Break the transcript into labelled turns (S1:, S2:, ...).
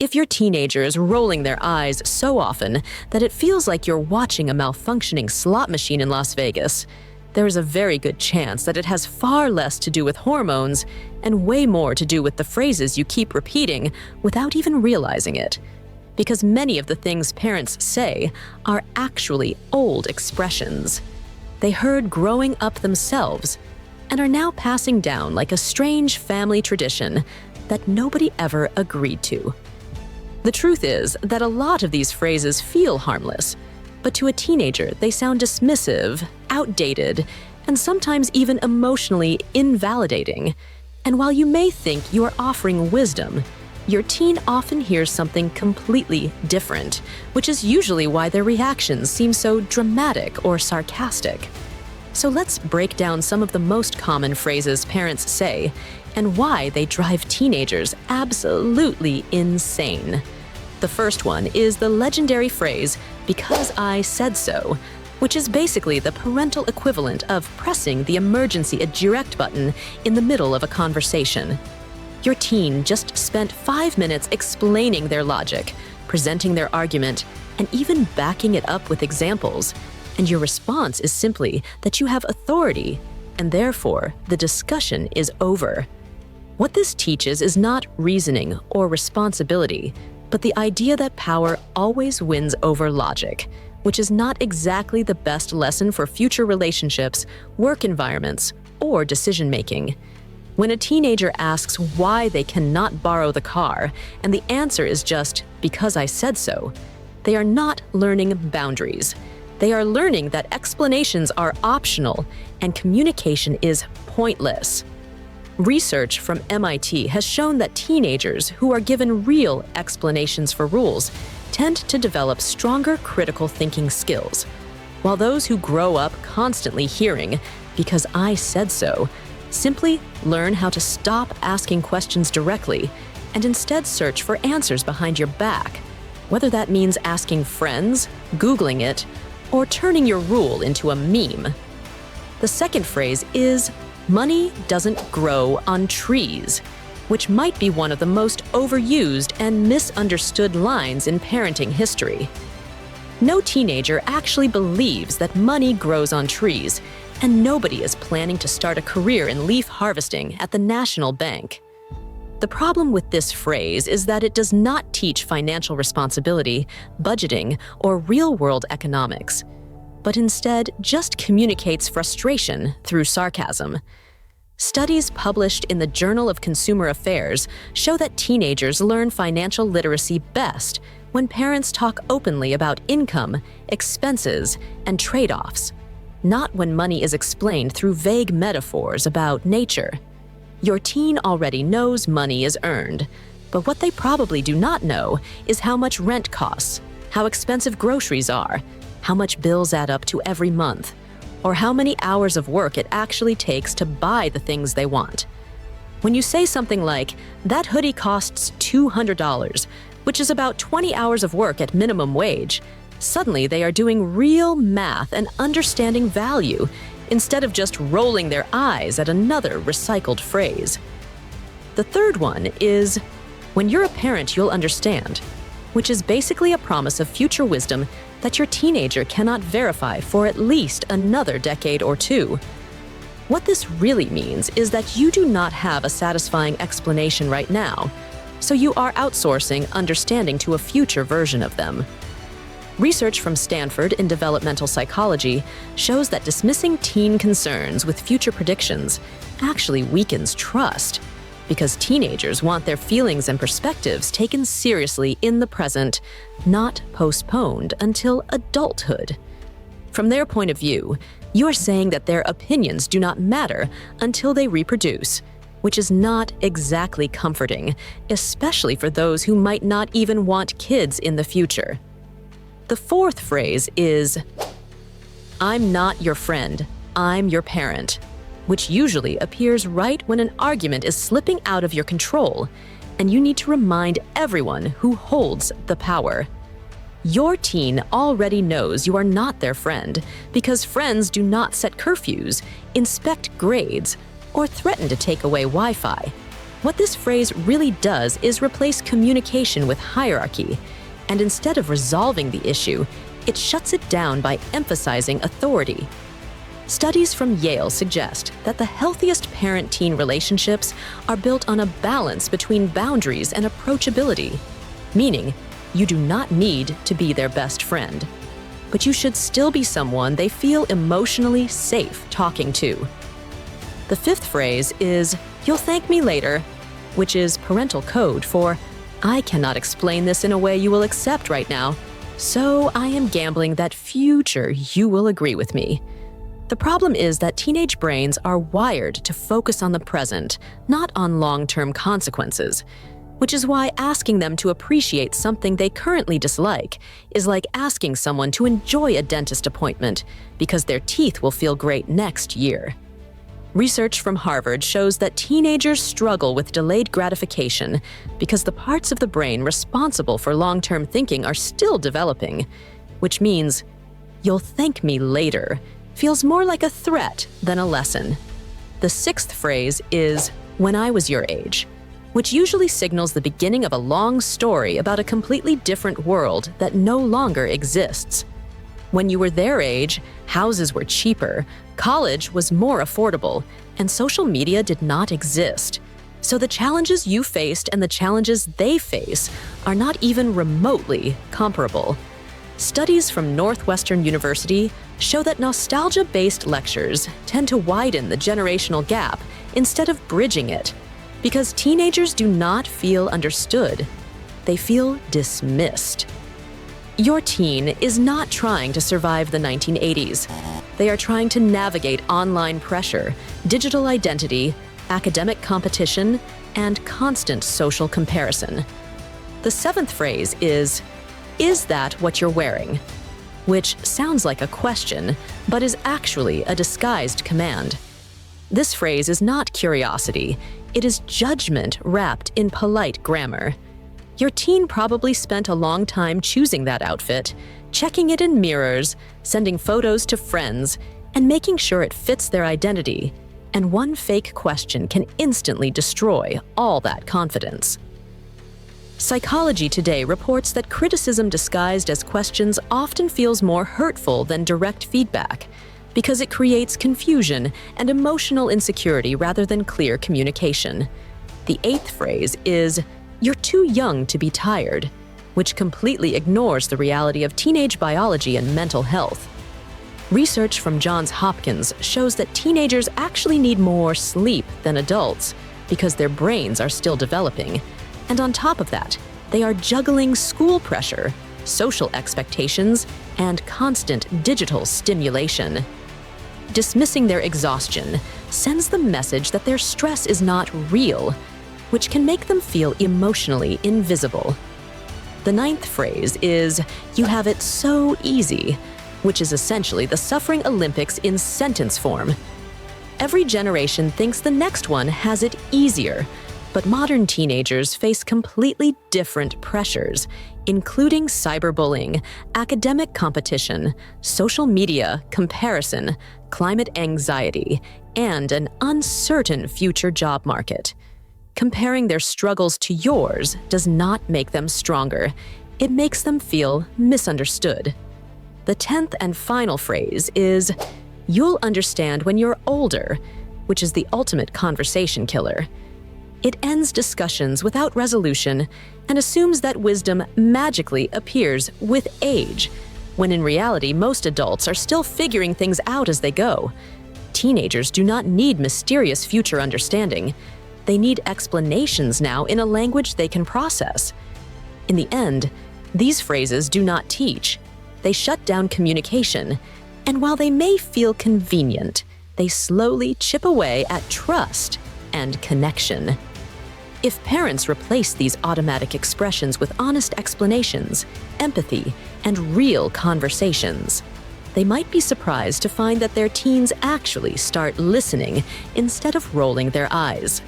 S1: If your teenager is rolling their eyes so often that it feels like you're watching a malfunctioning slot machine in Las Vegas, there is a very good chance that it has far less to do with hormones and way more to do with the phrases you keep repeating without even realizing it. Because many of the things parents say are actually old expressions they heard growing up themselves and are now passing down like a strange family tradition that nobody ever agreed to. The truth is that a lot of these phrases feel harmless, but to a teenager they sound dismissive, outdated, and sometimes even emotionally invalidating. And while you may think you are offering wisdom, your teen often hears something completely different, which is usually why their reactions seem so dramatic or sarcastic. So let's break down some of the most common phrases parents say and why they drive teenagers absolutely insane. The first one is the legendary phrase, "because I said so," which is basically the parental equivalent of pressing the emergency eject button in the middle of a conversation. Your teen just spent 5 minutes explaining their logic, presenting their argument, and even backing it up with examples, and your response is simply that you have authority, and therefore the discussion is over. What this teaches is not reasoning or responsibility, but the idea that power always wins over logic, which is not exactly the best lesson for future relationships, work environments, or decision-making. When a teenager asks why they cannot borrow the car, and the answer is just, "because I said so," they are not learning boundaries. They are learning that explanations are optional and communication is pointless. Research from MIT has shown that teenagers who are given real explanations for rules tend to develop stronger critical thinking skills, while those who grow up constantly hearing, "because I said so," simply learn how to stop asking questions directly and instead search for answers behind your back, whether that means asking friends, Googling it, or turning your rule into a meme. The second phrase is, "money doesn't grow on trees," which might be one of the most overused and misunderstood lines in parenting history. No teenager actually believes that money grows on trees, and nobody is planning to start a career in leaf harvesting at the National Bank. The problem with this phrase is that it does not teach financial responsibility, budgeting, or real-world economics, but instead just communicates frustration through sarcasm. Studies published in the Journal of Consumer Affairs show that teenagers learn financial literacy best when parents talk openly about income, expenses, and trade-offs, not when money is explained through vague metaphors about nature. Your teen already knows money is earned, but what they probably do not know is how much rent costs, how expensive groceries are, how much bills add up to every month, or how many hours of work it actually takes to buy the things they want. When you say something like, "that hoodie costs $200, which is about 20 hours of work at minimum wage," suddenly they are doing real math and understanding value instead of just rolling their eyes at another recycled phrase. The third one is, "when you're a parent, you'll understand," which is basically a promise of future wisdom that your teenager cannot verify for at least another decade or two. What this really means is that you do not have a satisfying explanation right now, so you are outsourcing understanding to a future version of them. Research from Stanford in developmental psychology shows that dismissing teen concerns with future predictions actually weakens trust, because teenagers want their feelings and perspectives taken seriously in the present, not postponed until adulthood. From their point of view, you are saying that their opinions do not matter until they reproduce, which is not exactly comforting, especially for those who might not even want kids in the future. The fourth phrase is, "I'm not your friend, I'm your parent," which usually appears right when an argument is slipping out of your control, and you need to remind everyone who holds the power. Your teen already knows you are not their friend because friends do not set curfews, inspect grades, or threaten to take away Wi-Fi. What this phrase really does is replace communication with hierarchy, and instead of resolving the issue, it shuts it down by emphasizing authority. Studies from Yale suggest that the healthiest parent-teen relationships are built on a balance between boundaries and approachability, meaning you do not need to be their best friend, but you should still be someone they feel emotionally safe talking to. The fifth phrase is, "You'll thank me later," which is parental code for, "I cannot explain this in a way you will accept right now, so I am gambling that future you will agree with me." The problem is that teenage brains are wired to focus on the present, not on long-term consequences, which is why asking them to appreciate something they currently dislike is like asking someone to enjoy a dentist appointment because their teeth will feel great next year. Research from Harvard shows that teenagers struggle with delayed gratification because the parts of the brain responsible for long-term thinking are still developing, which means, "You'll thank me later," feels more like a threat than a lesson. The sixth phrase is, "When I was your age," which usually signals the beginning of a long story about a completely different world that no longer exists. When you were their age, houses were cheaper, college was more affordable, and social media did not exist. So the challenges you faced and the challenges they face are not even remotely comparable. Studies from Northwestern University show that nostalgia-based lectures tend to widen the generational gap instead of bridging it, because teenagers do not feel understood. They feel dismissed. Your teen is not trying to survive the 1980s. They are trying to navigate online pressure, digital identity, academic competition, and constant social comparison. The seventh phrase is that what you're wearing?" which sounds like a question, but is actually a disguised command. This phrase is not curiosity, it is judgment wrapped in polite grammar. Your teen probably spent a long time choosing that outfit, checking it in mirrors, sending photos to friends, and making sure it fits their identity. And one fake question can instantly destroy all that confidence. Psychology Today reports that criticism disguised as questions often feels more hurtful than direct feedback because it creates confusion and emotional insecurity rather than clear communication. The eighth phrase is, "You're too young to be tired," which completely ignores the reality of teenage biology and mental health. Research from Johns Hopkins shows that teenagers actually need more sleep than adults because their brains are still developing. And on top of that, they are juggling school pressure, social expectations, and constant digital stimulation. Dismissing their exhaustion sends the message that their stress is not real, which can make them feel emotionally invisible. The ninth phrase is, "You have it so easy," which is essentially the suffering Olympics in sentence form. Every generation thinks the next one has it easier, but modern teenagers face completely different pressures, including cyberbullying, academic competition, social media comparison, climate anxiety, and an uncertain future job market. Comparing their struggles to yours does not make them stronger. It makes them feel misunderstood. The 10th and final phrase is, "You'll understand when you're older," which is the ultimate conversation killer. It ends discussions without resolution and assumes that wisdom magically appears with age, when in reality most adults are still figuring things out as they go. Teenagers do not need mysterious future understanding. They need explanations now in a language they can process. In the end, these phrases do not teach. They shut down communication, and while they may feel convenient, they slowly chip away at trust and connection. If parents replace these automatic expressions with honest explanations, empathy, and real conversations, they might be surprised to find that their teens actually start listening instead of rolling their eyes.